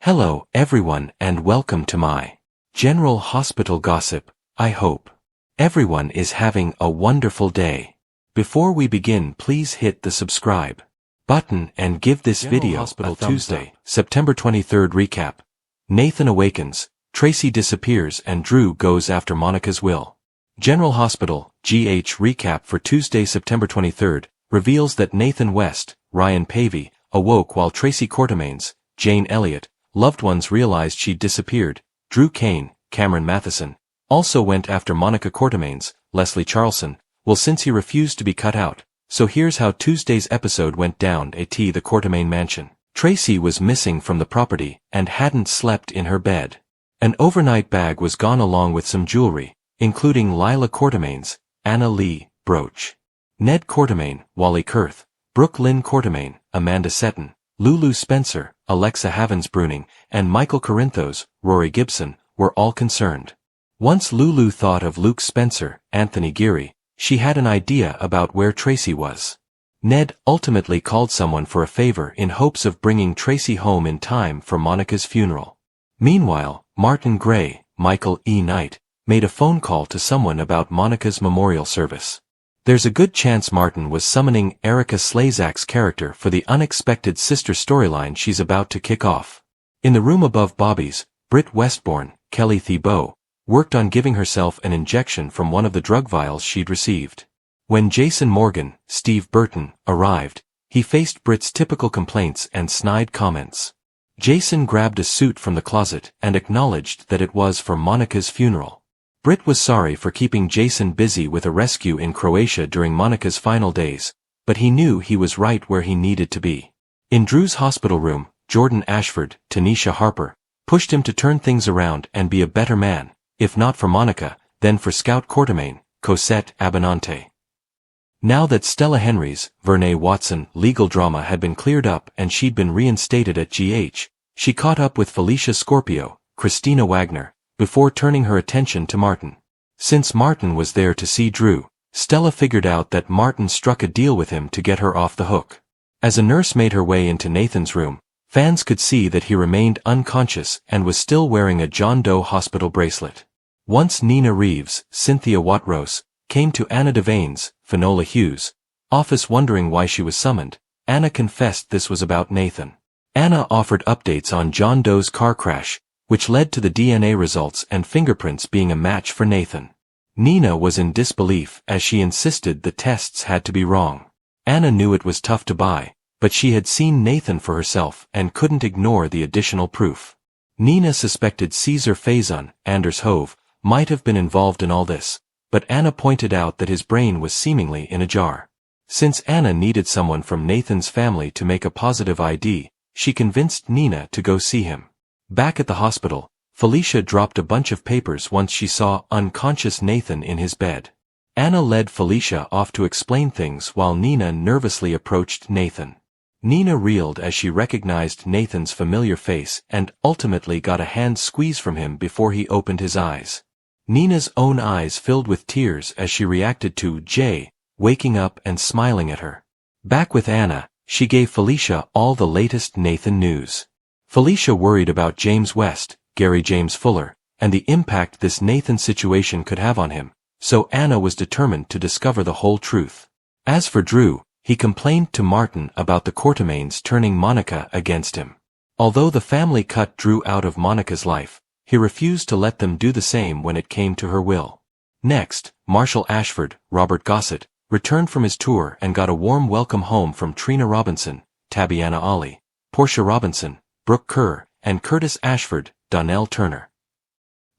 Hello, everyone, and welcome to my General Hospital Gossip. I hope everyone is having a wonderful day. Before we begin, please hit the subscribe button and give this video a thumbs up. Tuesday, September 23rd recap. Nathan awakens, Tracy disappears, and Drew goes after Monica's will. General Hospital, GH recap for Tuesday, September 23rd, reveals that Nathan West, Ryan Pavey, awoke while Tracy Quartermaines, Jane Elliott, loved ones realized she'd disappeared. Drew Kane, Cameron Matheson, also went after Monica Quartermaines, Leslie Charlson, since he refused to be cut out. So here's how Tuesday's episode went down at the Quartermaine mansion. Tracy was missing from the property and hadn't slept in her bed. An overnight bag was gone along with some jewelry, including Lila Quartermaine's, Anna Lee, brooch. Ned Quartermaine, Wally Kurth, Brooke Lynn Quartermaine, Amanda Seton, Lulu Spencer, Alexa Havens-Bruning, and Michael Corinthos, Rory Gibson, were all concerned. Once Lulu thought of Luke Spencer, Anthony Geary, she had an idea about where Tracy was. Ned ultimately called someone for a favor in hopes of bringing Tracy home in time for Monica's funeral. Meanwhile, Martin Gray, Michael E. Knight, made a phone call to someone about Monica's memorial service. There's a good chance Martin was summoning Erica Slezak's character for the unexpected sister storyline she's about to kick off. In the room above Bobby's, Britt Westbourne, Kelly Thibault, worked on giving herself an injection from one of the drug vials she'd received. When Jason Morgan, Steve Burton, arrived, he faced Britt's typical complaints and snide comments. Jason grabbed a suit from the closet and acknowledged that it was for Monica's funeral. Britt was sorry for keeping Jason busy with a rescue in Croatia during Monica's final days, but he knew he was right where he needed to be. In Drew's hospital room, Jordan Ashford, Tanisha Harper, pushed him to turn things around and be a better man, if not for Monica, then for Scout Quartermaine, Cosette Abinante. Now that Stella Henry's, Vernee Watson, legal drama had been cleared up and she'd been reinstated at GH, she caught up with Felicia Scorpio, Christina Wagner, before turning her attention to Martin. Since Martin was there to see Drew, Stella figured out that Martin struck a deal with him to get her off the hook. As a nurse made her way into Nathan's room, fans could see that he remained unconscious and was still wearing a John Doe hospital bracelet. Once Nina Reeves, Cynthia Watrose, came to Anna Devane's, Finola Hughes, office wondering why she was summoned, Anna confessed this was about Nathan. Anna offered updates on John Doe's car crash, which led to the DNA results and fingerprints being a match for Nathan. Nina was in disbelief as she insisted the tests had to be wrong. Anna knew it was tough to buy, but she had seen Nathan for herself and couldn't ignore the additional proof. Nina suspected Caesar Faison, Anders Hove, might have been involved in all this, but Anna pointed out that his brain was seemingly in a jar. Since Anna needed someone from Nathan's family to make a positive ID, she convinced Nina to go see him. Back at the hospital, Felicia dropped a bunch of papers once she saw unconscious Nathan in his bed. Anna led Felicia off to explain things while Nina nervously approached Nathan. Nina reeled as she recognized Nathan's familiar face and ultimately got a hand squeeze from him before he opened his eyes. Nina's own eyes filled with tears as she reacted to Jay waking up and smiling at her. Back with Anna, she gave Felicia all the latest Nathan news. Felicia worried about James West, Gary James Fuller, and the impact this Nathan situation could have on him, so Anna was determined to discover the whole truth. As for Drew, he complained to Martin about the Quartermaines turning Monica against him. Although the family cut Drew out of Monica's life, he refused to let them do the same when it came to her will. Next, Marshall Ashford, Robert Gossett, returned from his tour and got a warm welcome home from Trina Robinson, Tabiana Ali, Portia Robinson, Brooke Kerr, and Curtis Ashford, Donnell Turner.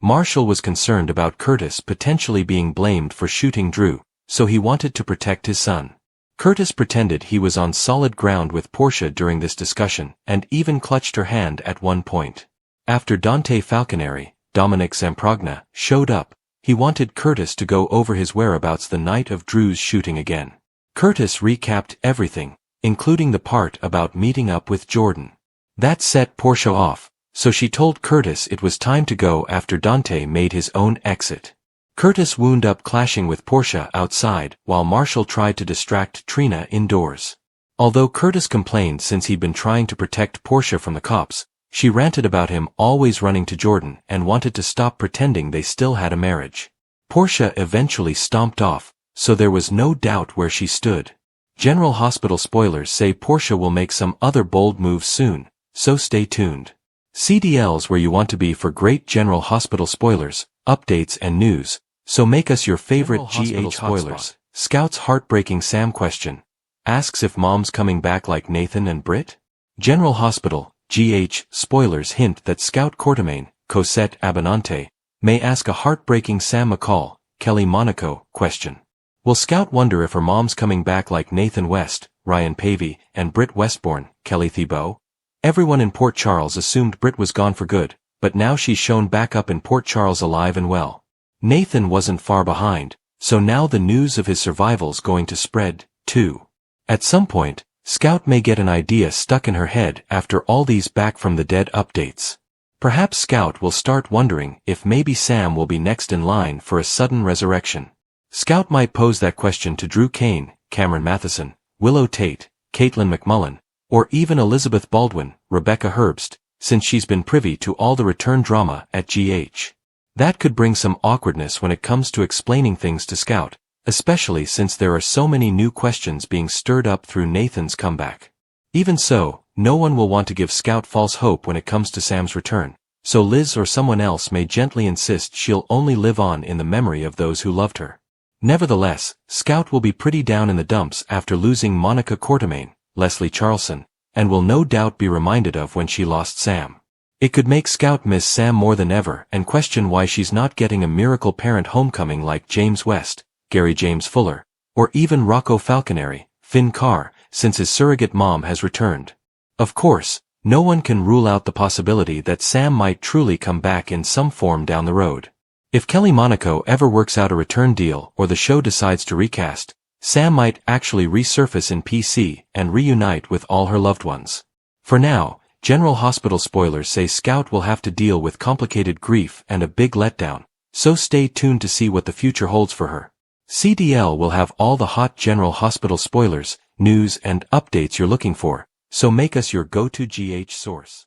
Marshall was concerned about Curtis potentially being blamed for shooting Drew, so he wanted to protect his son. Curtis pretended he was on solid ground with Portia during this discussion and even clutched her hand at one point. After Dante Falconeri, Dominic Zamprogna, showed up, he wanted Curtis to go over his whereabouts the night of Drew's shooting again. Curtis recapped everything, including the part about meeting up with Jordan. That set Portia off, so she told Curtis it was time to go after Dante made his own exit. Curtis wound up clashing with Portia outside while Marshall tried to distract Trina indoors. Although Curtis complained since he'd been trying to protect Portia from the cops, She ranted about him always running to Jordan and wanted to stop pretending they still had a marriage. Portia eventually stomped off, so there was no doubt where she stood. General Hospital spoilers say Portia will make some other bold moves soon, so stay tuned. CDL's where you want to be for great General Hospital spoilers, updates and news, so make us your favorite GH spoilers. Scout's heartbreaking Sam question. Asks if mom's coming back like Nathan and Britt? General Hospital, GH, spoilers hint that Scout Quartermain, Cosette Abinante, may ask a heartbreaking Sam McCall, Kelly Monaco, question. Will Scout wonder if her mom's coming back like Nathan West, Ryan Pavey, and Britt Westbourne, Kelly Thibault? Everyone in Port Charles assumed Britt was gone for good, but now she's shown back up in Port Charles alive and well. Nathan wasn't far behind, so now the news of his survival's going to spread, too. At some point, Scout may get an idea stuck in her head after all these back from the dead updates. Perhaps Scout will start wondering if maybe Sam will be next in line for a sudden resurrection. Scout might pose that question to Drew Kane, Cameron Matheson, Willow Tate, Caitlin McMullen, or even Elizabeth Baldwin, Rebecca Herbst, since she's been privy to all the return drama at GH. That could bring some awkwardness when it comes to explaining things to Scout, especially since there are so many new questions being stirred up through Nathan's comeback. Even so, no one will want to give Scout false hope when it comes to Sam's return, so Liz or someone else may gently insist she'll only live on in the memory of those who loved her. Nevertheless, Scout will be pretty down in the dumps after losing Monica Quartermain, Leslie Charlson, and will no doubt be reminded of when she lost Sam. It could make Scout miss Sam more than ever and question why she's not getting a miracle parent homecoming like James West, Gary James Fuller, or even Rocco Falconeri, Finn Carr, since his surrogate mom has returned. Of course, no one can rule out the possibility that Sam might truly come back in some form down the road. If Kelly Monaco ever works out a return deal or the show decides to recast, Sam might actually resurface in PC and reunite with all her loved ones. For now, General Hospital spoilers say Scout will have to deal with complicated grief and a big letdown, so stay tuned to see what the future holds for her. CDL will have all the hot General Hospital spoilers, news and updates you're looking for, so make us your go-to GH source.